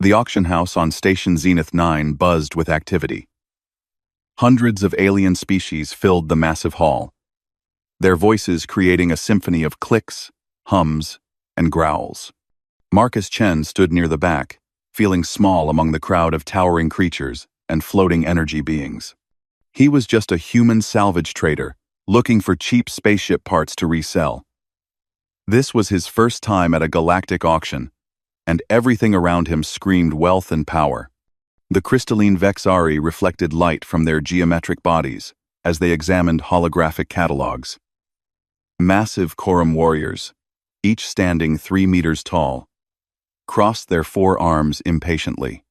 The auction house on Station Zenith 9 buzzed with activity. Hundreds of alien species filled the massive hall, their voices creating a symphony of clicks, hums, and growls. Marcus Chen stood near the back, feeling small among the crowd of towering creatures and floating energy beings. He was just a human salvage trader, looking for cheap spaceship parts to resell. This was his first time at a galactic auction, and everything around him screamed wealth and power. The crystalline Vexari reflected light from their geometric bodies as they examined holographic catalogs. Massive Quorum warriors, each standing 3 meters tall, crossed their 4 arms impatiently.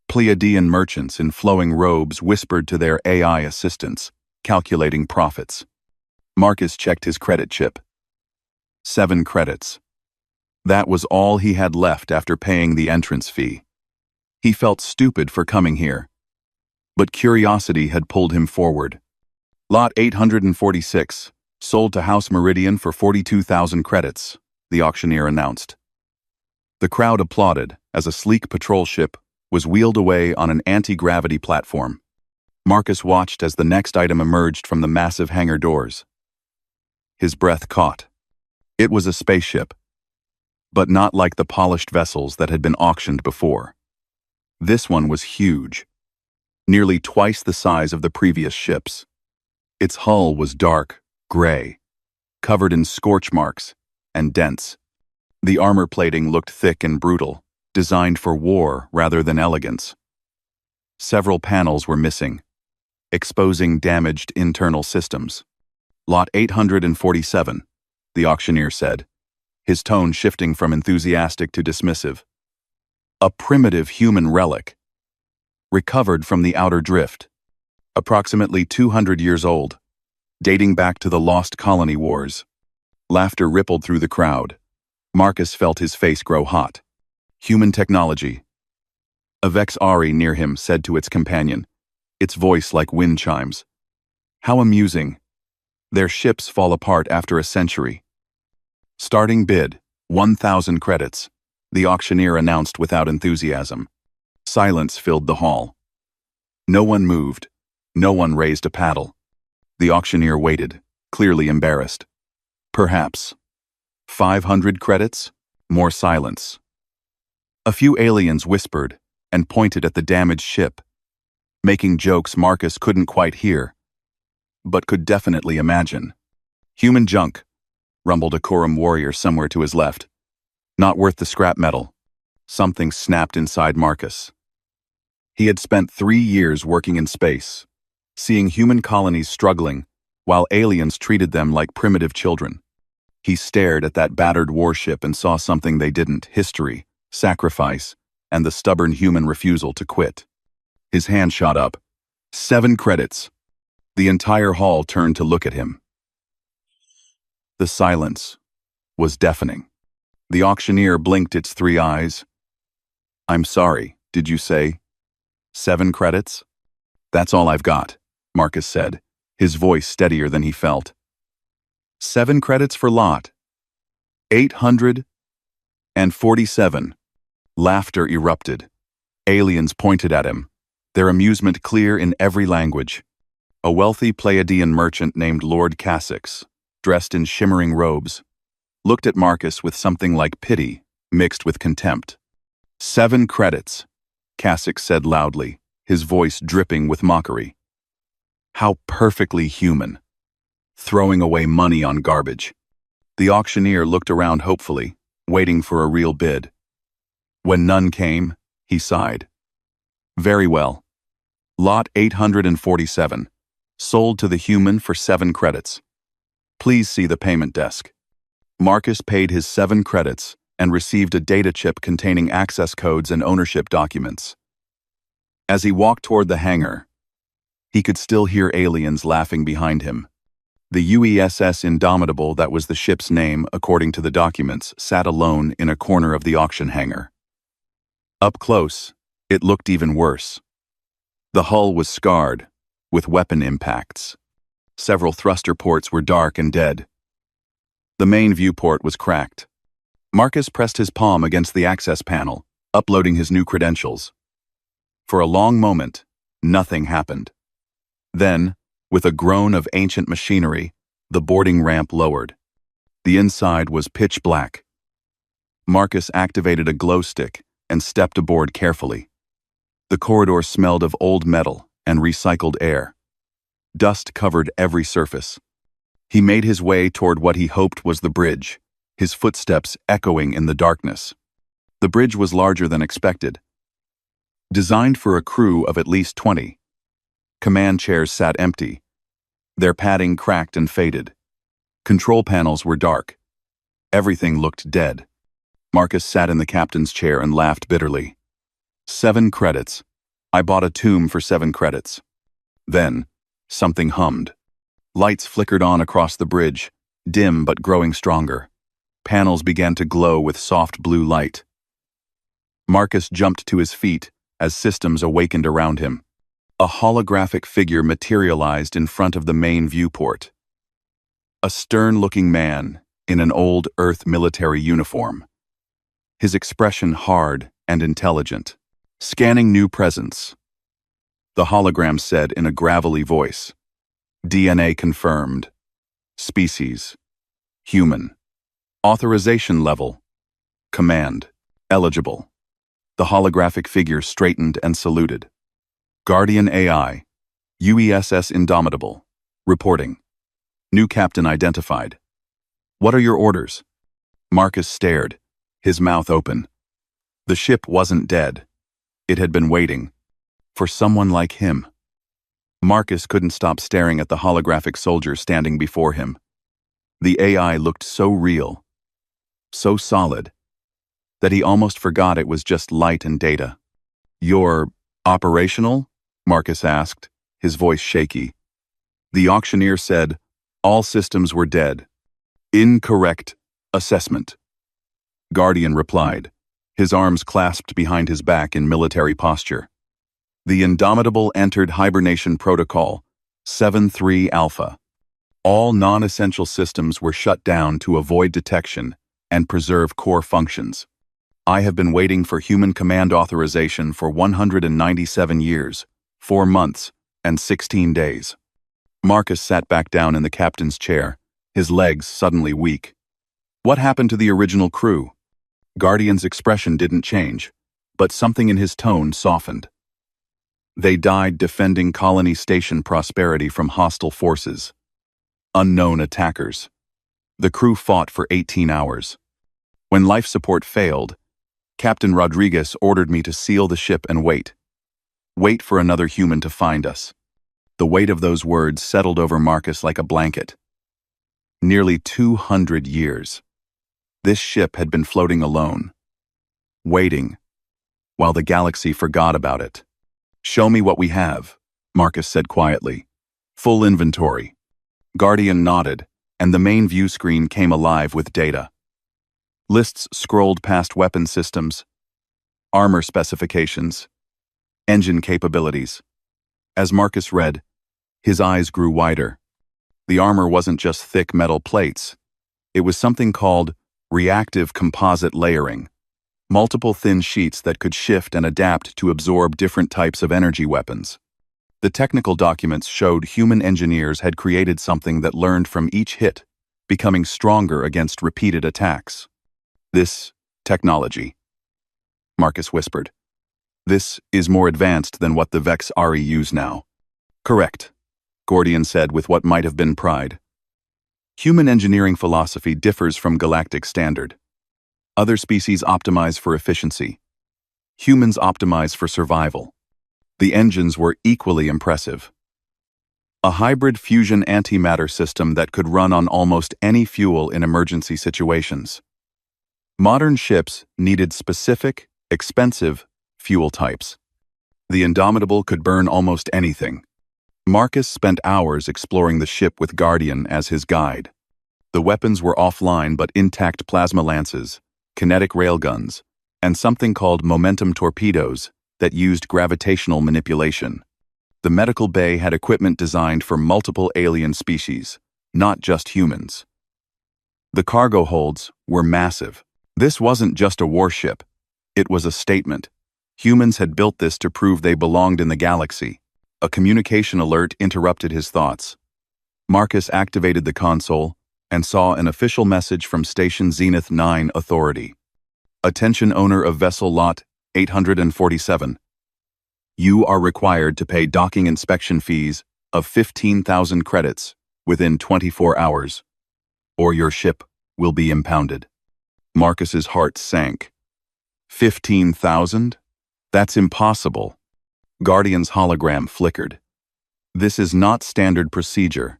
Pleiadian merchants in flowing robes whispered to their AI assistants, calculating profits. Marcus checked his credit chip. 7 credits. That was all he had left after paying the entrance fee. He felt stupid for coming here, but curiosity had pulled him forward. Lot 846, sold to House Meridian for 42,000 credits, the auctioneer announced. The crowd applauded as a sleek patrol ship was wheeled away on an anti-gravity platform. Marcus watched as the next item emerged from the massive hangar doors. His breath caught. It was a spaceship, but not like the polished vessels that had been auctioned before. This one was huge, nearly twice the size of the previous ships. Its hull was dark, gray, covered in scorch marks, and dense. The armor plating looked thick and brutal, designed for war rather than elegance. Several panels were missing, exposing damaged internal systems. Lot 847, the auctioneer said, his tone shifting from enthusiastic to dismissive. A primitive human relic, recovered from the outer drift, approximately 200 years old, dating back to the Lost Colony Wars. Laughter rippled through the crowd. Marcus felt his face grow hot. Human technology. A Vexari near him said to its companion, its voice like wind chimes. How amusing. Their ships fall apart after a century. Starting bid, 1,000 credits, the auctioneer announced without enthusiasm. Silence filled the hall. No one moved. No one raised a paddle. The auctioneer waited, clearly embarrassed. Perhaps. 500 credits? More silence. A few aliens whispered and pointed at the damaged ship, making jokes Marcus couldn't quite hear, but could definitely imagine. Human junk, rumbled a Quorum warrior somewhere to his left. Not worth the scrap metal. Something snapped inside Marcus. He had spent 3 years working in space, seeing human colonies struggling, while aliens treated them like primitive children. He stared at that battered warship and saw something they didn't: history, sacrifice, and the stubborn human refusal to quit. His hand shot up. 7 credits. The entire hall turned to look at him. The silence was deafening. The auctioneer blinked its 3 eyes. I'm sorry, did you say 7 credits? That's all I've got, Marcus said, his voice steadier than he felt. 7 credits for lot 847. Laughter erupted. Aliens pointed at him, their amusement clear in every language. A wealthy Pleiadian merchant named Lord Cassix, dressed in shimmering robes, looked at Marcus with something like pity mixed with contempt. 7 credits, Cassix said loudly, his voice dripping with mockery. How perfectly human. Throwing away money on garbage. The auctioneer looked around hopefully, waiting for a real bid. When none came, he sighed. Very well. Lot 847, sold to the human for 7 credits. Please see the payment desk. Marcus paid his 7 credits and received a data chip containing access codes and ownership documents. As he walked toward the hangar, he could still hear aliens laughing behind him. The UESS Indomitable, that was the ship's name according to the documents, sat alone in a corner of the auction hangar. Up close, it looked even worse. The hull was scarred, with weapon impacts. Several thruster ports were dark and dead. The main viewport was cracked. Marcus pressed his palm against the access panel, uploading his new credentials. For a long moment, nothing happened. Then, with a groan of ancient machinery, the boarding ramp lowered. The inside was pitch black. Marcus activated a glow stick and stepped aboard carefully. The corridor smelled of old metal and recycled air. Dust covered every surface. He made his way toward what he hoped was the bridge, his footsteps echoing in the darkness. The bridge was larger than expected. Designed for a crew of at least 20, command chairs sat empty. Their padding cracked and faded. Control panels were dark. Everything looked dead. Marcus sat in the captain's chair and laughed bitterly. 7 credits. I bought a tomb for 7 credits. Then, something hummed. Lights flickered on across the bridge, dim but growing stronger. Panels began to glow with soft blue light. Marcus jumped to his feet as systems awakened around him. A holographic figure materialized in front of the main viewport. A stern-looking man in an old Earth military uniform. His expression hard and intelligent. Scanning new presence. The hologram said in a gravelly voice, DNA confirmed. Species. Human. Authorization level. Command. Eligible. The holographic figure straightened and saluted. Guardian AI. UESS Indomitable. Reporting. New captain identified. What are your orders? Marcus stared, his mouth open. The ship wasn't dead. It had been waiting. For someone like him. Marcus couldn't stop staring at the holographic soldier standing before him. The AI looked so real, so solid, that he almost forgot it was just light and data. You're operational? Marcus asked, his voice shaky. The auctioneer said, all systems were dead. Incorrect assessment. Guardian replied, his arms clasped behind his back in military posture. The Indomitable entered hibernation protocol 7-3 Alpha. All non-essential systems were shut down to avoid detection and preserve core functions. I have been waiting for human command authorization for 197 years, 4 months, and 16 days. Marcus sat back down in the captain's chair, his legs suddenly weak. What happened to the original crew? Guardian's expression didn't change, but something in his tone softened. They died defending Colony Station Prosperity from hostile forces. Unknown attackers. The crew fought for 18 hours. When life support failed, Captain Rodriguez ordered me to seal the ship and wait. Wait for another human to find us. The weight of those words settled over Marcus like a blanket. Nearly 200 years. This ship had been floating alone. Waiting. While the galaxy forgot about it. Show me what we have, Marcus said quietly. Full inventory. Guardian nodded, and the main view screen came alive with data. Lists scrolled past weapon systems, armor specifications, engine capabilities. As Marcus read, his eyes grew wider. The armor wasn't just thick metal plates. It was something called reactive composite layering. Multiple thin sheets that could shift and adapt to absorb different types of energy weapons. The technical documents showed human engineers had created something that learned from each hit, becoming stronger against repeated attacks. This technology, Marcus whispered. This is more advanced than what the Vex Ari use now. Correct, Guardian said with what might have been pride. Human engineering philosophy differs from galactic standard. Other species optimize for efficiency. Humans optimize for survival. The engines were equally impressive. A hybrid fusion antimatter system that could run on almost any fuel in emergency situations. Modern ships needed specific, expensive fuel types. The Indomitable could burn almost anything. Marcus spent hours exploring the ship with Guardian as his guide. The weapons were offline but intact plasma lances, kinetic railguns, and something called momentum torpedoes that used gravitational manipulation. The medical bay had equipment designed for multiple alien species, not just humans. The cargo holds were massive. This wasn't just a warship. It was a statement. Humans had built this to prove they belonged in the galaxy. A communication alert interrupted his thoughts. Marcus activated the console and saw an official message from Station Zenith 9 Authority. Attention owner of vessel lot 847. You are required to pay docking inspection fees of 15,000 credits within 24 hours, or your ship will be impounded. Marcus's heart sank. 15,000? That's impossible. Guardian's hologram flickered. This is not standard procedure.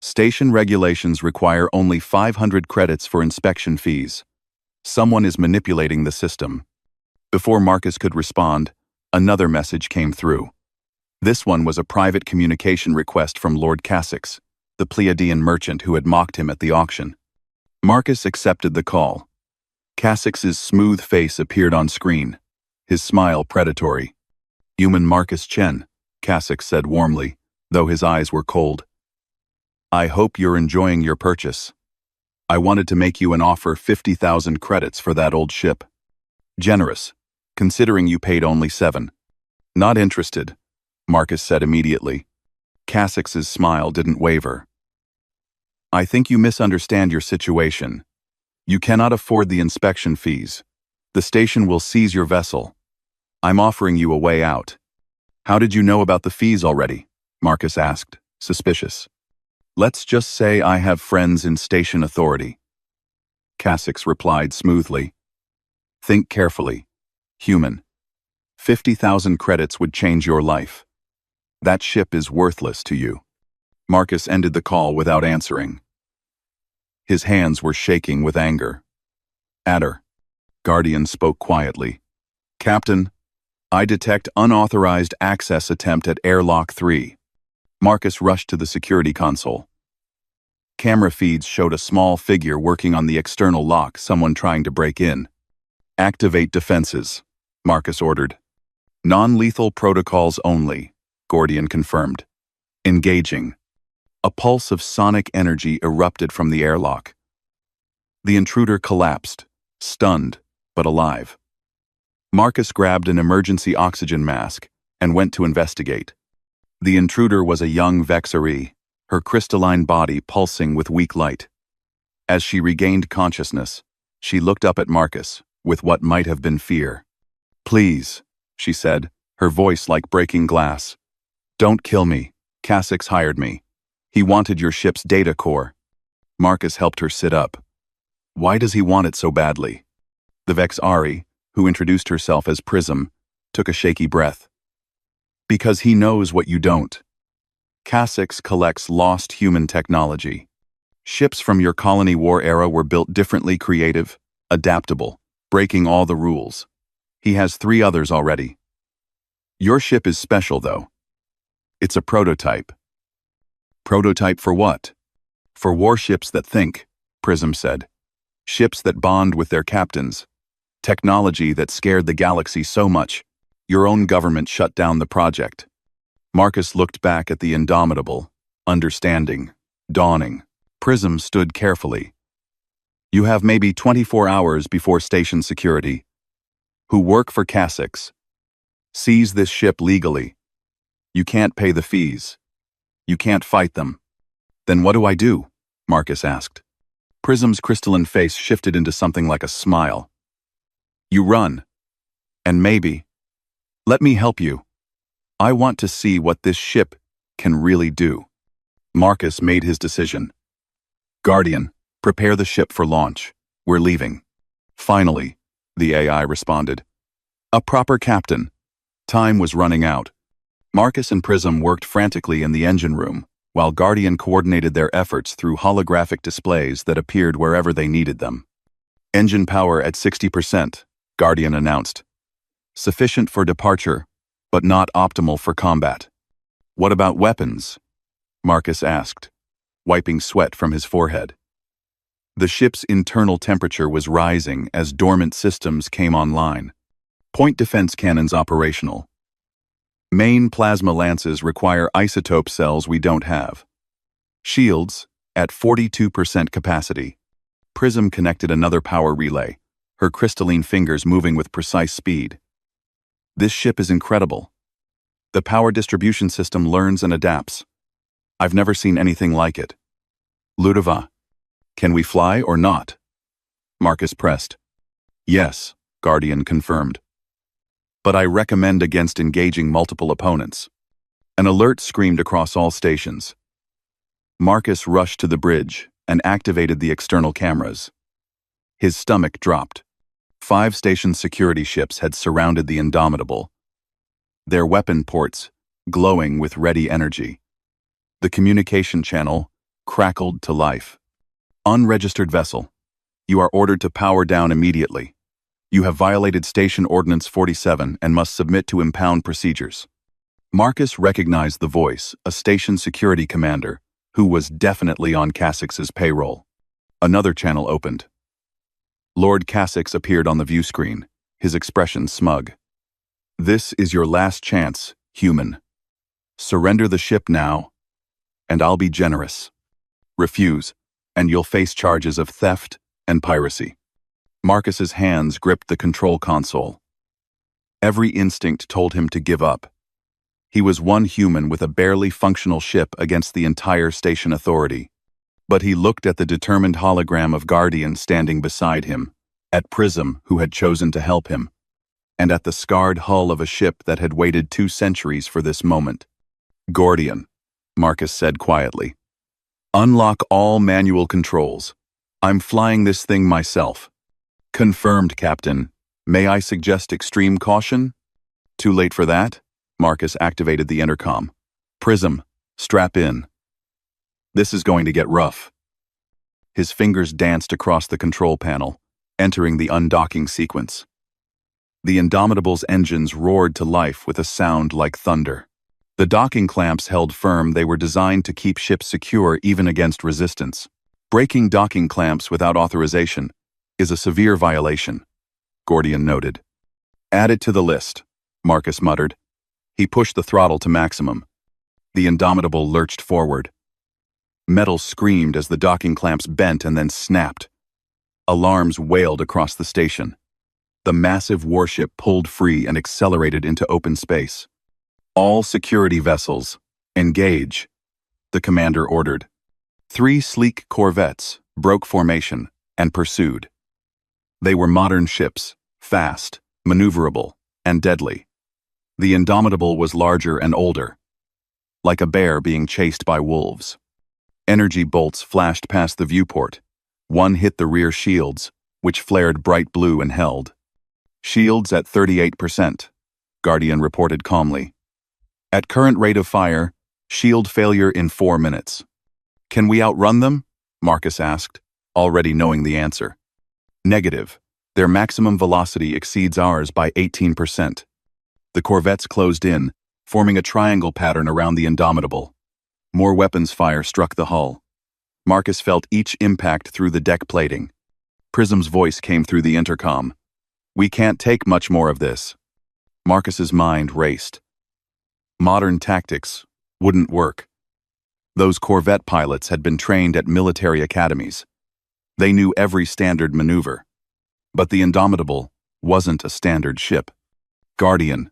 Station regulations require only 500 credits for inspection fees. Someone is manipulating the system. Before Marcus could respond, another message came through. This one was a private communication request from Lord Casix, the Pleiadian merchant who had mocked him at the auction. Marcus accepted the call. Casix's smooth face appeared on screen, his smile predatory. "Human Marcus Chen," Casix said warmly, though his eyes were cold. "I hope you're enjoying your purchase. I wanted to make you an offer 50,000 credits for that old ship. Generous, considering you paid only 7. Not interested," Marcus said immediately. Casix's smile didn't waver. "I think you misunderstand your situation. You cannot afford the inspection fees. The station will seize your vessel. I'm offering you a way out." "How did you know about the fees already?" Marcus asked, suspicious. "Let's just say I have friends in station authority." Casix replied smoothly. "Think carefully. Human. 50,000 credits would change your life. That ship is worthless to you." Marcus ended the call without answering. His hands were shaking with anger. "Adder," Guardian spoke quietly. "Captain, I detect unauthorized access attempt at airlock 3. Marcus rushed to the security console. Camera feeds showed a small figure working on the external lock, someone trying to break in. "Activate defenses," Marcus ordered. "Non-lethal protocols only," Guardian confirmed. "Engaging." A pulse of sonic energy erupted from the airlock. The intruder collapsed, stunned, but alive. Marcus grabbed an emergency oxygen mask and went to investigate. The intruder was a young Vexari, her crystalline body pulsing with weak light. As she regained consciousness, she looked up at Marcus with what might have been fear. "Please," she said, her voice like breaking glass. "Don't kill me. Casix hired me. He wanted your ship's data core." Marcus helped her sit up. "Why does he want it so badly?" The Vexari, who introduced herself as Prism, took a shaky breath. "Because he knows what you don't. Casix collects lost human technology. Ships from your colony war era were built differently, creative, adaptable, breaking all the rules. He has 3 others already. Your ship is special, though. It's a prototype." "Prototype for what?" "For warships that think," Prism said. "Ships that bond with their captains. Technology that scared the galaxy so much, your own government shut down the project." Marcus looked back at the indomitable, understanding, dawning. Prism stood carefully. "You have maybe 24 hours before station security. Who work for Casix. Seize this ship legally. You can't pay the fees. You can't fight them." "Then what do I do?" Marcus asked. Prism's crystalline face shifted into something like a smile. "You run. And maybe, let me help you. I want to see what this ship can really do." Marcus made his decision. "Guardian, prepare the ship for launch. We're leaving." "Finally," the AI responded. "A proper captain." Time was running out. Marcus and Prism worked frantically in the engine room, while Guardian coordinated their efforts through holographic displays that appeared wherever they needed them. "Engine power at 60%, Guardian announced. "Sufficient for departure, but not optimal for combat." "What about weapons?" Marcus asked, wiping sweat from his forehead. The ship's internal temperature was rising as dormant systems came online. Point defense cannons operational. Main plasma lances require isotope cells we don't have. Shields, at 42% capacity. Prism connected another power relay, her crystalline fingers moving with precise speed. This ship is incredible. The power distribution system learns and adapts. I've never seen anything like it. Ludova, can we fly or not? Marcus pressed. Yes, Guardian confirmed. But I recommend against engaging multiple opponents. An alert screamed across all stations. Marcus rushed to the bridge and activated the external cameras. His stomach dropped. 5 station security ships had surrounded the Indomitable, their weapon ports glowing with ready energy. The communication channel crackled to life. Unregistered vessel, you are ordered to power down immediately. You have violated Station Ordinance 47 and must submit to impound procedures. Marcus recognized the voice, a station security commander, who was definitely on Cassix's payroll. Another channel opened. Lord Cassix appeared on the view screen, his expression smug. This is your last chance, human. Surrender the ship now, and I'll be generous. Refuse, and you'll face charges of theft and piracy. Marcus's hands gripped the control console. Every instinct told him to give up. He was one human with a barely functional ship against the entire station authority. But he looked at the determined hologram of Guardian standing beside him, at Prism, who had chosen to help him, and at the scarred hull of a ship that had waited 2 centuries for this moment. Guardian, Marcus said quietly. Unlock all manual controls. I'm flying this thing myself. Confirmed, Captain. May I suggest extreme caution? Too late for that? Marcus activated the intercom. Prism, strap in. This is going to get rough. His fingers danced across the control panel, entering the undocking sequence. The Indomitable's engines roared to life with a sound like thunder. The docking clamps held firm. They were designed to keep ships secure even against resistance. Breaking docking clamps without authorization is a severe violation, Guardian noted. Add it to the list, Marcus muttered. He pushed the throttle to maximum. The Indomitable lurched forward. Metal screamed as the docking clamps bent and then snapped. Alarms wailed across the station. The massive warship pulled free and accelerated into open space. All security vessels, engage, the commander ordered. 3 sleek corvettes broke formation and pursued. They were modern ships, fast, maneuverable, and deadly. The Indomitable was larger and older, like a bear being chased by wolves. Energy bolts flashed past the viewport. One hit the rear shields, which flared bright blue and held. Shields at 38%, Guardian reported calmly. At current rate of fire, shield failure in 4 minutes. Can we outrun them? Marcus asked, already knowing the answer. Negative. Their maximum velocity exceeds ours by 18%. The corvettes closed in, forming a triangle pattern around the Indomitable. More weapons fire struck the hull. Marcus felt each impact through the deck plating. Prism's voice came through the intercom. We can't take much more of this. Marcus's mind raced. Modern tactics wouldn't work. Those corvette pilots had been trained at military academies. They knew every standard maneuver. But the Indomitable wasn't a standard ship. Guardian.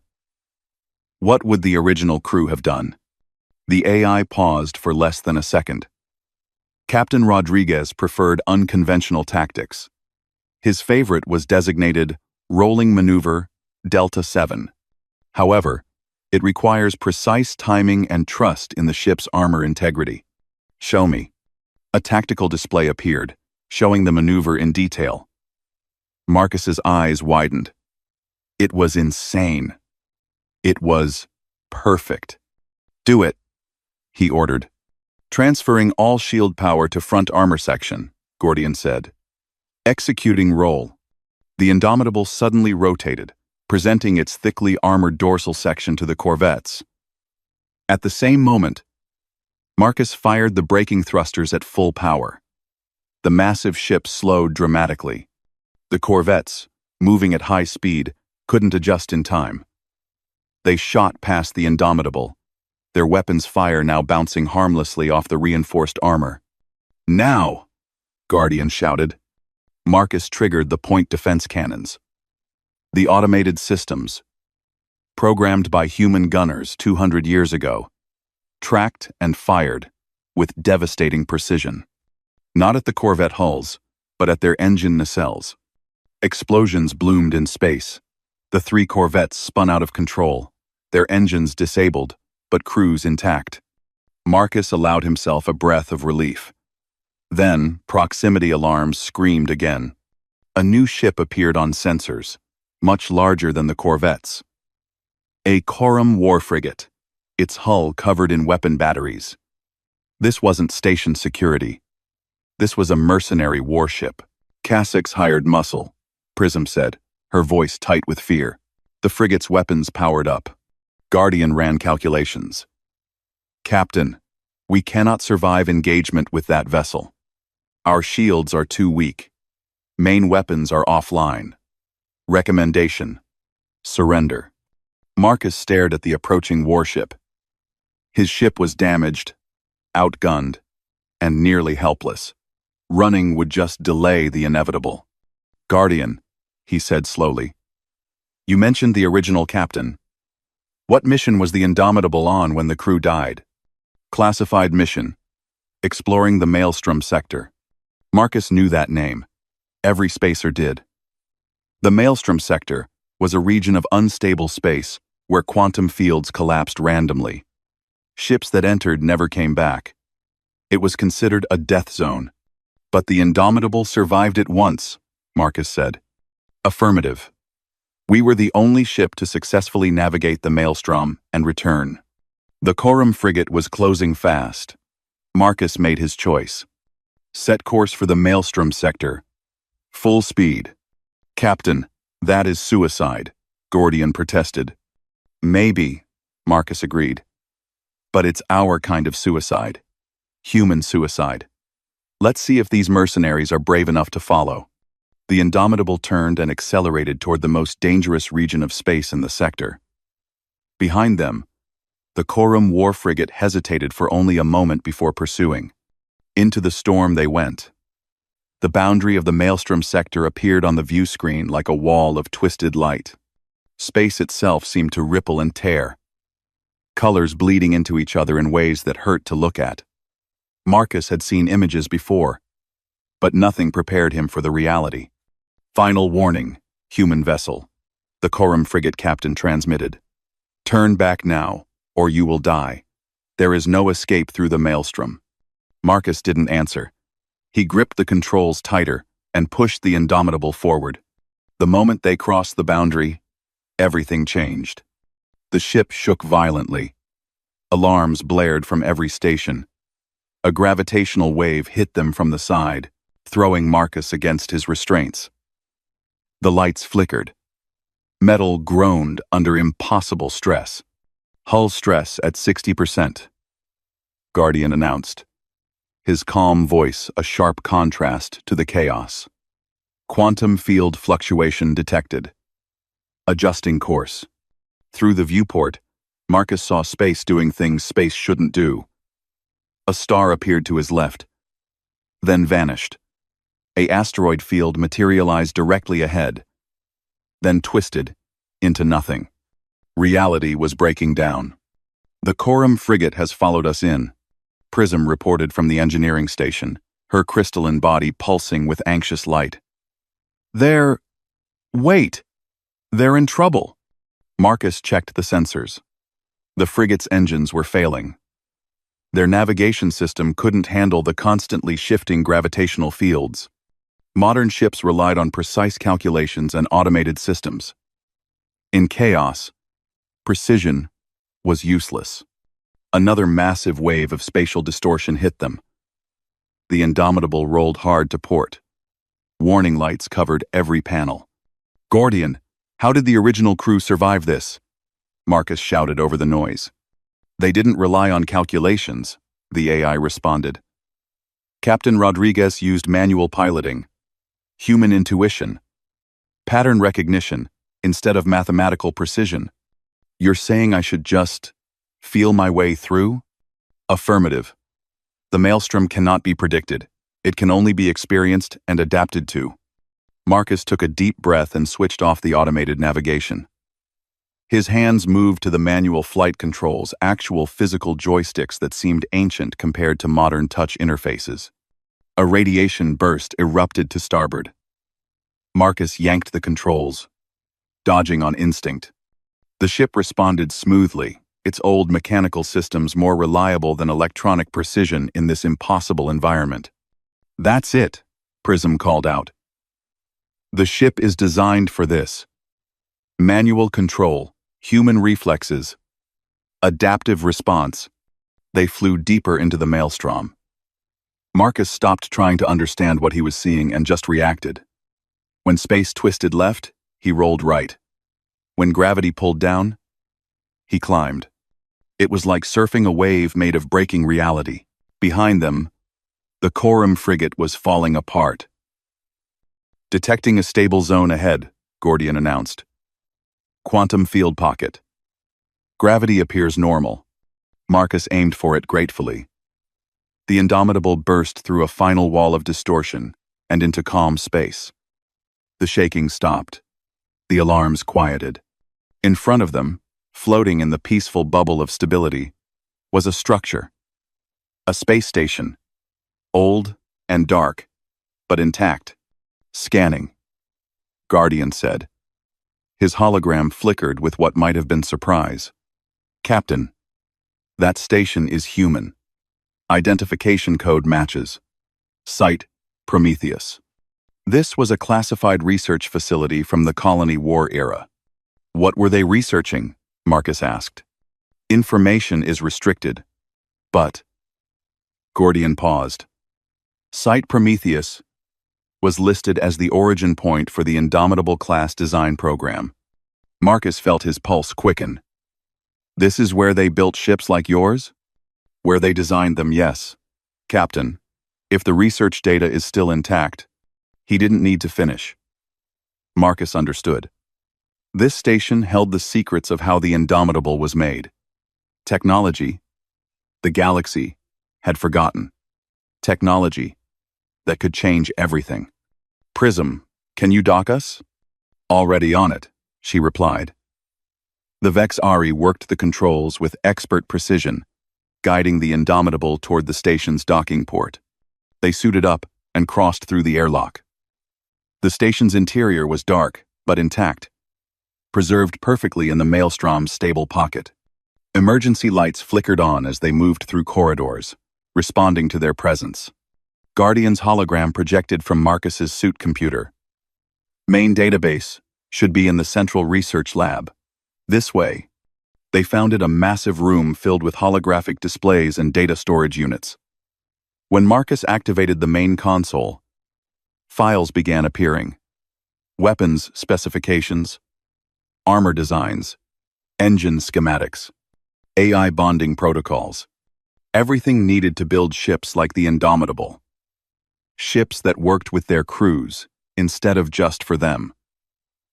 What would the original crew have done? The AI paused for less than a second. Captain Rodriguez preferred unconventional tactics. His favorite was designated Rolling Maneuver Delta 7. However, it requires precise timing and trust in the ship's armor integrity. Show me. A tactical display appeared, showing the maneuver in detail. Marcus's eyes widened. It was insane. It was perfect. Do it, he ordered. Transferring all shield power to front armor section, Guardian said. Executing roll. The Indomitable suddenly rotated, presenting its thickly armored dorsal section to the corvettes. At the same moment, Marcus fired the braking thrusters at full power. The massive ship slowed dramatically. The corvettes, moving at high speed, couldn't adjust in time. They shot past the Indomitable, their weapons' fire now bouncing harmlessly off the reinforced armor. Now, Guardian shouted. Marcus triggered the point defense cannons. The automated systems, programmed by human gunners 200 years ago, tracked and fired with devastating precision. Not at the Corvette hulls, but at their engine nacelles. Explosions bloomed in space. The 3 Corvettes spun out of control, their engines disabled, but crews intact. Marcus allowed himself a breath of relief. Then, proximity alarms screamed again. A new ship appeared on sensors, much larger than the Corvettes. A Corum war frigate, its hull covered in weapon batteries. This wasn't station security. This was a mercenary warship. Cassix hired muscle, Prism said, her voice tight with fear. The frigate's weapons powered up. Guardian ran calculations. Captain, we cannot survive engagement with that vessel. Our shields are too weak. Main weapons are offline. Recommendation: surrender. Marcus stared at the approaching warship. His ship was damaged, outgunned, and nearly helpless. Running would just delay the inevitable. Guardian, he said slowly. You mentioned the original captain. What mission was the Indomitable on when the crew died? Classified mission. Exploring the Maelstrom sector. Marcus knew that name. Every spacer did. The Maelstrom sector was a region of unstable space where quantum fields collapsed randomly. Ships that entered never came back. It was considered a death zone. But the Indomitable survived it once, Marcus said. Affirmative. We were the only ship to successfully navigate the Maelstrom and return. The Corum frigate was closing fast. Marcus made his choice. Set course for the Maelstrom sector. Full speed. Captain, that is suicide, Gordian protested. Maybe, Marcus agreed. But it's our kind of suicide. Human suicide. Let's see if these mercenaries are brave enough to follow. The Indomitable turned and accelerated toward the most dangerous region of space in the sector. Behind them, the Corum war frigate hesitated for only a moment before pursuing. Into the storm they went. The boundary of the Maelstrom sector appeared on the view screen like a wall of twisted light. Space itself seemed to ripple and tear, colors bleeding into each other in ways that hurt to look at. Marcus had seen images before, but nothing prepared him for the reality. Final warning, human vessel, the Corum frigate captain transmitted. Turn back now, or you will die. There is no escape through the Maelstrom. Marcus didn't answer. He gripped the controls tighter and pushed the Indomitable forward. The moment they crossed the boundary, everything changed. The ship shook violently. Alarms blared from every station. A gravitational wave hit them from the side, throwing Marcus against his restraints. The lights flickered. Metal groaned under impossible stress. Hull stress at 60%. Guardian announced, his calm voice a sharp contrast to the chaos. Quantum field fluctuation detected. Adjusting course. Through the viewport, Marcus saw space doing things space shouldn't do. A star appeared to his left, then vanished. An asteroid field materialized directly ahead, then twisted into nothing. Reality was breaking down. The Corum frigate has followed us in, Prism reported from the engineering station, her crystalline body pulsing with anxious light. Wait! They're in trouble! Marcus checked the sensors. The frigate's engines were failing. Their navigation system couldn't handle the constantly shifting gravitational fields. Modern ships relied on precise calculations and automated systems. In chaos, precision was useless. Another massive wave of spatial distortion hit them. The Indomitable rolled hard to port. Warning lights covered every panel. Gordian, how did the original crew survive this? Marcus shouted over the noise. They didn't rely on calculations, the AI responded. Captain Rodriguez used manual piloting, human intuition, pattern recognition, instead of mathematical precision. You're saying I should just feel my way through? Affirmative. The Maelstrom cannot be predicted. It can only be experienced and adapted to. Marcus took a deep breath and switched off the automated navigation. His hands moved to the manual flight controls, actual physical joysticks that seemed ancient compared to modern touch interfaces. A radiation burst erupted to starboard. Marcus yanked the controls, dodging on instinct. The ship responded smoothly, its old mechanical systems more reliable than electronic precision in this impossible environment. "That's it," Prism called out. "The ship is designed for this. Manual control, human reflexes, adaptive response." They flew deeper into the maelstrom. Marcus stopped trying to understand what he was seeing and just reacted. When space twisted left, he rolled right. When gravity pulled down, he climbed. It was like surfing a wave made of breaking reality. Behind them, the Coram frigate was falling apart. "Detecting a stable zone ahead," Gordian announced. "Quantum field pocket. Gravity appears normal." Marcus aimed for it gratefully. The Indomitable burst through a final wall of distortion and into calm space. The shaking stopped. The alarms quieted. In front of them, floating in the peaceful bubble of stability, was a structure. A space station. Old and dark, but intact. "Scanning," Guardian said. His hologram flickered with what might have been surprise. "Captain, that station is human. Identification code matches. Site, Prometheus." This was a classified research facility from the Colony War era. "What were they researching?" Marcus asked. "Information is restricted. But..." Gordian paused. Site Prometheus was listed as the origin point for the Indomitable class design program. Marcus felt his pulse quicken. "This is where they built ships like yours?" "Where they designed them, yes. Captain, if the research data is still intact." He didn't need to finish. Marcus understood. This station held the secrets of how the Indomitable was made. Technology, the galaxy, had forgotten. Technology that could change everything. "Prism, can you dock us?" "Already on it," she replied. The Vex Ari worked the controls with expert precision, guiding the Indomitable toward the station's docking port. They suited up and crossed through the airlock. The station's interior was dark, but intact, preserved perfectly in the maelstrom's stable pocket. Emergency lights flickered on as they moved through corridors, responding to their presence. Guardian's hologram projected from Marcus's suit computer. "Main database should be in the central research lab. This way." They found it a massive room filled with holographic displays and data storage units. When Marcus activated the main console, files began appearing. Weapons specifications, armor designs, engine schematics, AI bonding protocols. Everything needed to build ships like the Indomitable. Ships that worked with their crews, instead of just for them.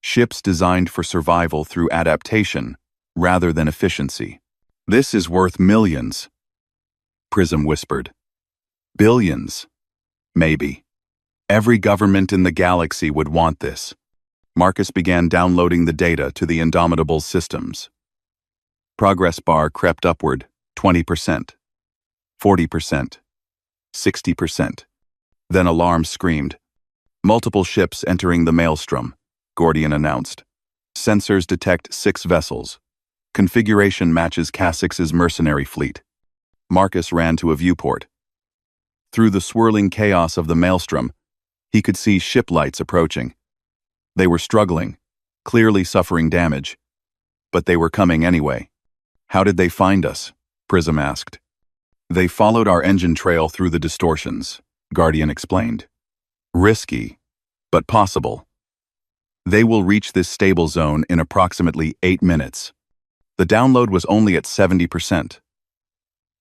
Ships designed for survival through adaptation, rather than efficiency. "This is worth millions," Prism whispered. "Billions. Maybe. Every government in the galaxy would want this." Marcus began downloading the data to the Indomitable's systems. Progress bar crept upward, 20%, 40%, 60%. Then alarms screamed. "Multiple ships entering the maelstrom," Gordian announced. "Sensors detect 6 vessels. Configuration matches Cassix's mercenary fleet." Marcus ran to a viewport. Through the swirling chaos of the maelstrom, he could see ship lights approaching. They were struggling, clearly suffering damage. But they were coming anyway. "How did they find us?" Prism asked. "They followed our engine trail through the distortions," Guardian explained. "Risky, but possible. They will reach this stable zone in approximately 8 minutes. The download was only at 70%.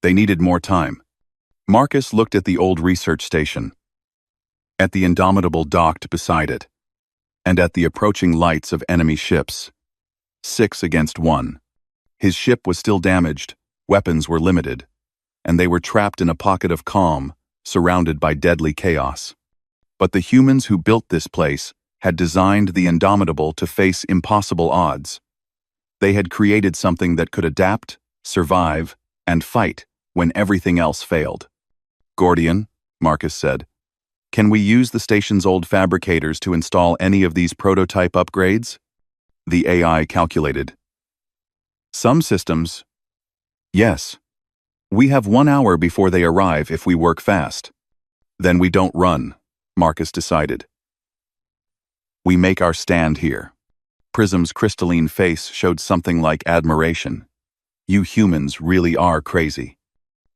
They needed more time." Marcus looked at the old research station, at the Indomitable docked beside it, and at the approaching lights of enemy ships. 6 against 1. His ship was still damaged, weapons were limited, and they were trapped in a pocket of calm, surrounded by deadly chaos. But the humans who built this place had designed the Indomitable to face impossible odds. They had created something that could adapt, survive, and fight when everything else failed. "Gordian," Marcus said, "can we use the station's old fabricators to install any of these prototype upgrades?" The AI calculated. "Some systems, yes. We have 1 hour before they arrive if we work fast. Then we don't run," Marcus decided. "We make our stand here." Prism's crystalline face showed something like admiration. "You humans really are crazy."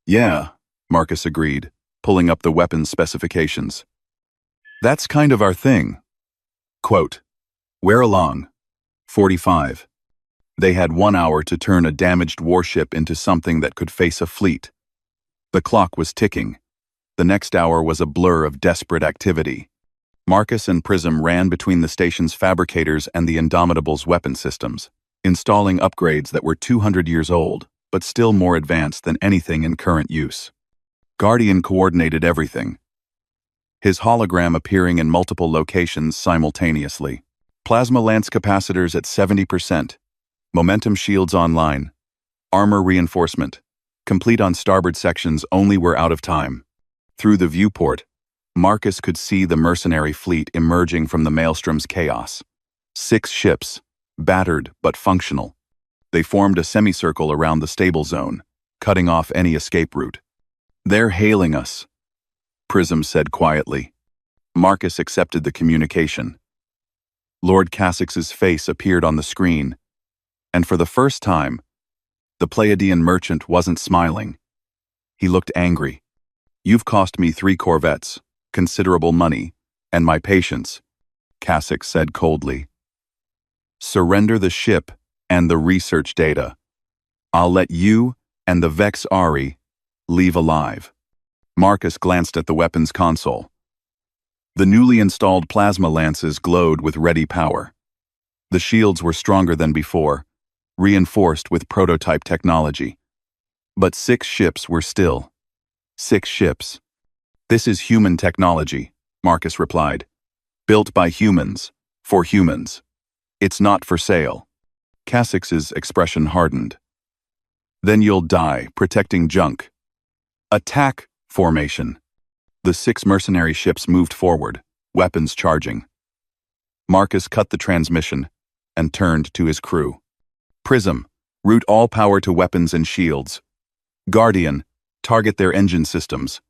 "Yeah," Marcus agreed, pulling up the weapons specifications. "That's kind of our thing." Quote, "Where along?" 45. They had 1 hour to turn a damaged warship into something that could face a fleet. The clock was ticking. The next hour was a blur of desperate activity. Marcus and Prism ran between the station's fabricators and the Indomitable's weapon systems, installing upgrades that were 200 years old, but still more advanced than anything in current use. Guardian coordinated everything, his hologram appearing in multiple locations simultaneously. Plasma lance capacitors at 70%, momentum shields online, armor reinforcement, complete on starboard sections only were out of time. Through the viewport, Marcus could see the mercenary fleet emerging from the maelstrom's chaos. 6 ships, battered but functional. They formed a semicircle around the stable zone, cutting off any escape route. "They're hailing us," Prism said quietly. Marcus accepted the communication. Lord Cassix's face appeared on the screen, and for the first time, the Pleiadian merchant wasn't smiling. He looked angry. "You've cost me 3 corvettes, considerable money, and my patience," Cassix said coldly. "Surrender the ship and the research data. I'll let you and the Vex Ari leave alive." Marcus glanced at the weapons console. The newly installed plasma lances glowed with ready power. The shields were stronger than before, reinforced with prototype technology. But 6 ships were still 6 ships. "This is human technology," Marcus replied. "Built by humans, for humans. It's not for sale." Cassix's expression hardened. "Then you'll die protecting junk." "Attack formation." The 6 mercenary ships moved forward, weapons charging. Marcus cut the transmission and turned to his crew. "Prism, route all power to weapons and shields. Guardian, target their engine systems.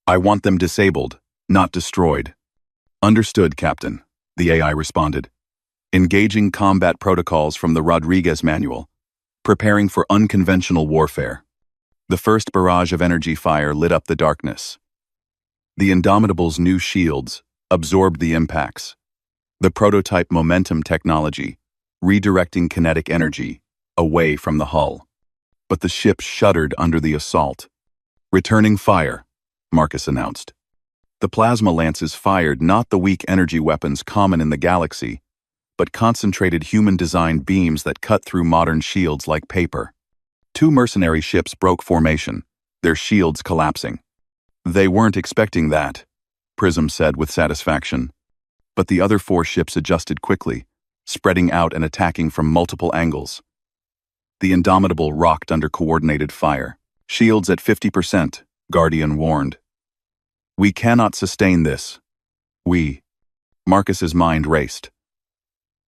I want them disabled, not destroyed." "Understood, Captain," the AI responded. "Engaging combat protocols from the Rodriguez manual. Preparing for unconventional warfare." The first barrage of energy fire lit up the darkness. The Indomitable's new shields absorbed the impacts. The prototype momentum technology, redirecting kinetic energy away from the hull. But the ship shuddered under the assault. "Returning fire," Marcus announced. The plasma lances fired not the weak energy weapons common in the galaxy, but concentrated human-designed beams that cut through modern shields like paper. 2 mercenary ships broke formation, their shields collapsing. "They weren't expecting that," Prism said with satisfaction. But the other 4 ships adjusted quickly, spreading out and attacking from multiple angles. The Indomitable rocked under coordinated fire. "Shields at 50%, Guardian warned. "We cannot sustain this. Marcus's mind raced.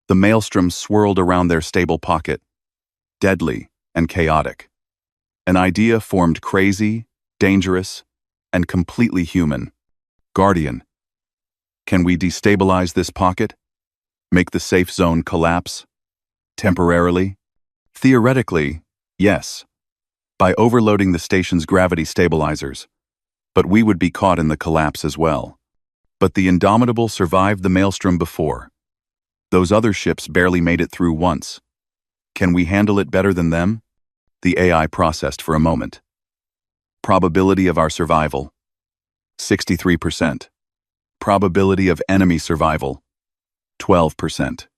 The maelstrom swirled around their stable pocket, deadly and chaotic. An idea formed crazy, dangerous, and completely human. "Guardian, can we destabilize this pocket? Make the safe zone collapse? Temporarily?" "Theoretically, yes, by overloading the station's gravity stabilizers, but we would be caught in the collapse as well. But the Indomitable survived the maelstrom before. Those other ships barely made it through once. Can we handle it better than them?" The AI processed for a moment. "Probability of our survival, 63%. Probability of enemy survival, 12%.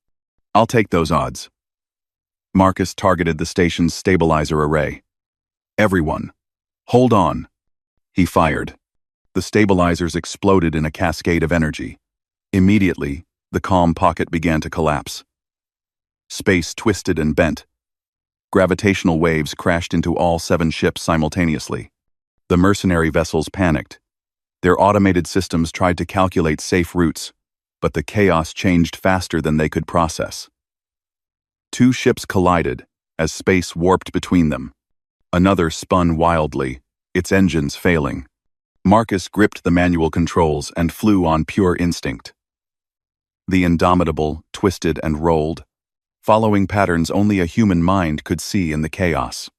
I'll take those odds." Marcus targeted the station's stabilizer array. "Everyone, hold on." He fired. The stabilizers exploded in a cascade of energy. Immediately, The calm pocket began to collapse. Space twisted and bent. Gravitational waves crashed into all 7 ships simultaneously. The mercenary vessels panicked. Their automated systems tried to calculate safe routes, but the chaos changed faster than they could process. 2 ships collided as space warped between them. Another spun wildly, its engines failing. Marcus gripped the manual controls and flew on pure instinct. The Indomitable twisted and rolled, following patterns only a human mind could see in the chaos.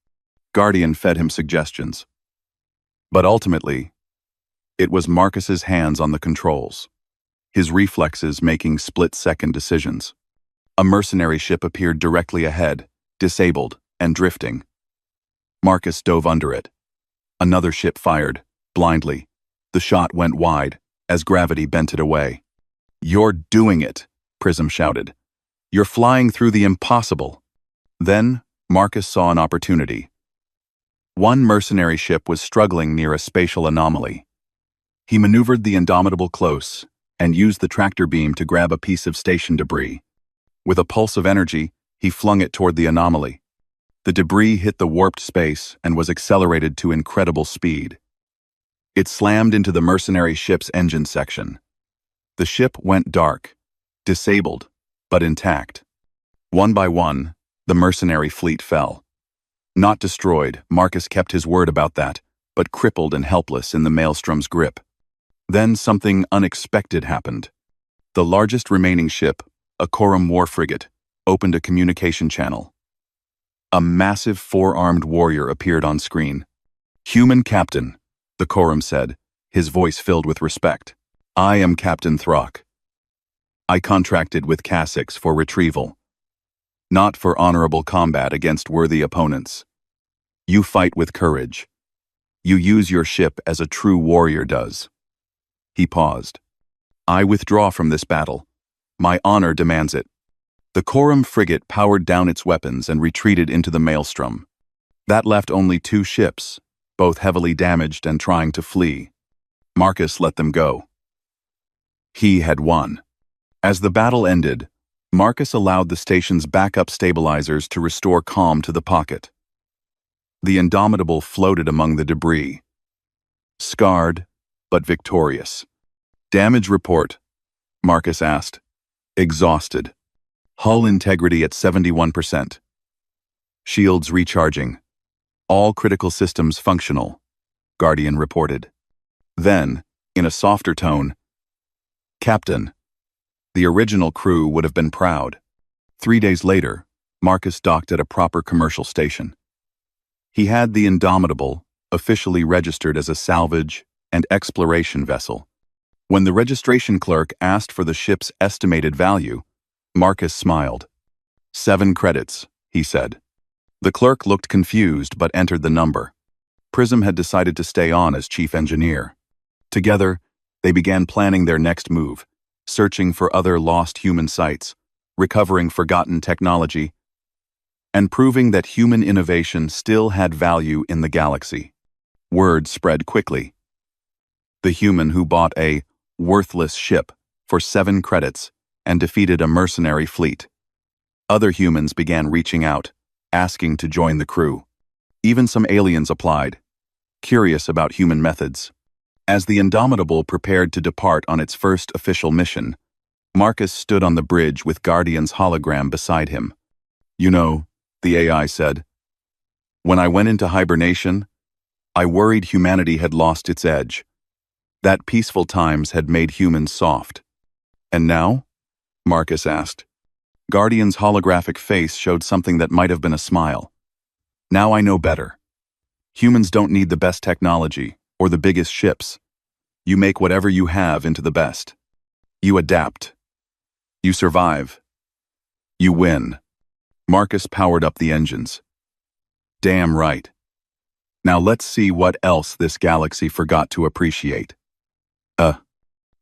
Guardian fed him suggestions. But ultimately, it was Marcus's hands on the controls, his reflexes making split-second decisions. A mercenary ship appeared directly ahead, disabled and drifting. Marcus dove under it. Another ship fired, blindly. The shot went wide, as gravity bent it away. "You're doing it," Prism shouted. "You're flying through the impossible." Then, Marcus saw an opportunity. One mercenary ship was struggling near a spatial anomaly. He maneuvered the Indomitable close and used the tractor beam to grab a piece of station debris. With a pulse of energy, he flung it toward the anomaly. The debris hit the warped space and was accelerated to incredible speed. It slammed into the mercenary ship's engine section. The ship went dark, disabled, but intact. One by one, the mercenary fleet fell. Not destroyed, Marcus kept his word about that, but crippled and helpless in the maelstrom's grip. Then something unexpected happened. The largest remaining ship, a Corum war frigate, opened a communication channel. A massive 4-armed warrior appeared on screen. "Human Captain," the Corum said, his voice filled with respect. "I am Captain Throck. I contracted with Cassix for retrieval, not for honorable combat against worthy opponents. You fight with courage. You use your ship as a true warrior does." He paused. "I withdraw from this battle. My honor demands it." The Corum frigate powered down its weapons and retreated into the maelstrom. That left only 2 ships, both heavily damaged and trying to flee. Marcus let them go. He had won. As the battle ended, Marcus allowed the station's backup stabilizers to restore calm to the pocket. The Indomitable floated among the debris, scarred but victorious. "Damage report," Marcus asked. "Exhausted. Hull integrity at 71%. Shields recharging. All critical systems functional," Guardian reported. Then, in a softer tone, "Captain." The original crew would have been proud. 3 days later, Marcus docked at a proper commercial station. He had the Indomitable, officially registered as a salvage and exploration vessel. When the registration clerk asked for the ship's estimated value, Marcus smiled. 7 credits, he said. The clerk looked confused but entered the number. Prism had decided to stay on as chief engineer. Together, they began planning their next move, searching for other lost human sites, recovering forgotten technology, and proving that human innovation still had value in the galaxy. Word spread quickly. The human who bought a worthless ship for 7 credits and defeated a mercenary fleet. Other humans began reaching out, asking to join the crew. Even some aliens applied, curious about human methods. As the Indomitable prepared to depart on its first official mission, Marcus stood on the bridge with Guardian's hologram beside him. "You know," the AI said, "when I went into hibernation, I worried humanity had lost its edge. That peaceful times had made humans soft. And now?" Marcus asked. Guardian's holographic face showed something that might have been a smile. "Now I know better. Humans don't need the best technology or the biggest ships. You make whatever you have into the best. You adapt. You survive. You win." Marcus powered up the engines. "Damn right. Now let's see what else this galaxy forgot to appreciate."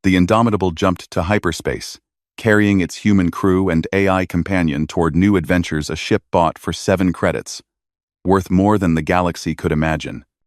The Indomitable jumped to hyperspace, carrying its human crew and AI companion toward new adventures a ship bought for 7 credits, worth more than the galaxy could imagine.